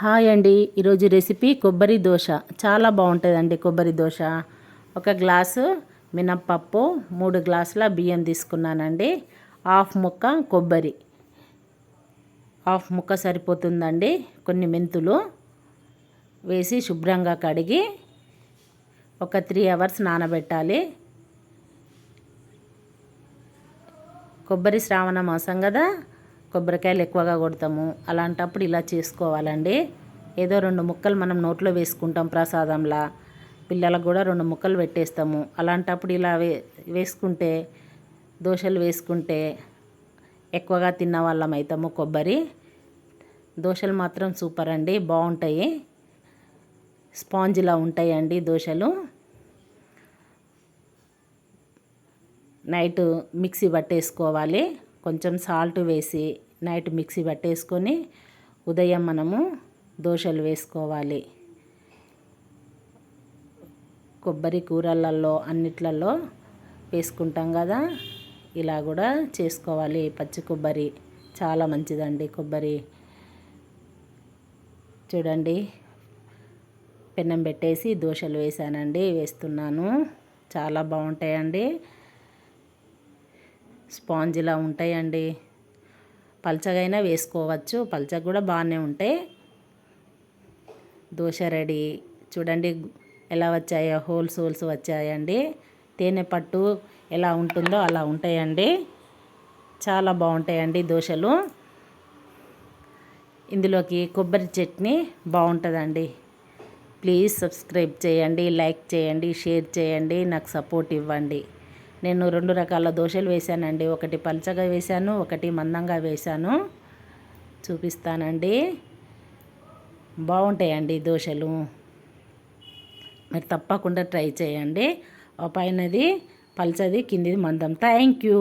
Hi అండి, ఈరోజు recipe కొబ్బరి దోశ. చాలా బాగుంటుందండి కొబ్బరి దోశ. ఒక గ్లాసు మినప్పప్పు, 3 గ్లాసుల బియ్యం తీసుకున్నానండి. హాఫ్ ముక్క కొబ్బరి, హాఫ్ ముక్క సరిపోతుందండి. కొన్ని మెంతులు వేసి శుభ్రంగా కడిగి ఒక 3 అవర్స్ నానబెట్టాలి. కొబ్బరి శ్రావణ మాసం కదా, కొబ్బరికాయలు ఎక్కువగా కొడతాము. అలాంటప్పుడు ఇలా చేసుకోవాలండి. ఏదో 2 ముక్కలు మనం నోట్లో వేసుకుంటాం ప్రసాదంలా, పిల్లలకు కూడా 2 ముక్కలు పెట్టేస్తాము. అలాంటప్పుడు ఇలా వేసుకుంటే, దోశలు వేసుకుంటే ఎక్కువగా తిన్న వాళ్ళం అవుతాము. కొబ్బరి దోశలు మాత్రం సూపర్ అండి, బాగుంటాయి. స్పాంజ్లా ఉంటాయండి దోశలు. నైట్ మిక్సీ పట్టేసుకోవాలి. కొంచెం సాల్ట్ వేసి నైట్ మిక్సీ పట్టేసుకొని ఉదయం మనము దోశలు వేసుకోవాలి. కొబ్బరి కూరలలో అన్నిట్లలో వేసుకుంటాం కదా, ఇలా కూడా చేసుకోవాలి. పచ్చి కొబ్బరి చాలా మంచిదండి. కొబ్బరి చూడండి, పెనం పెట్టేసి దోశలు వేసానండి, వేస్తున్నాను. చాలా బాగుంటాయండి, స్పాంజ్లా ఉంటాయండి. పల్చగైనా వేసుకోవచ్చు, పల్చగా కూడా బాగానే ఉంటాయి. దోశ రెడీ. చూడండి ఎలా వచ్చాయో, హోల్స్ వచ్చాయండి. తేనె పట్టు ఎలా ఉంటుందో అలా ఉంటాయండి. చాలా బాగుంటాయండి దోశలు. ఇందులోకి కొబ్బరి చట్నీ బాగుంటుందండి. ప్లీజ్ సబ్స్క్రైబ్ చేయండి, లైక్ చేయండి, షేర్ చేయండి, నాకు సపోర్ట్ ఇవ్వండి. నేను 2 రకాల దోశలు వేశానండి. ఒకటి పల్చగా వేశాను, ఒకటి మందంగా వేశాను. చూపిస్తానండి. బాగుంటాయండి దోశలు. మీరు తప్పకుండా ట్రై చేయండి. పైనది పల్చది, కిందిది మందం. Thank you.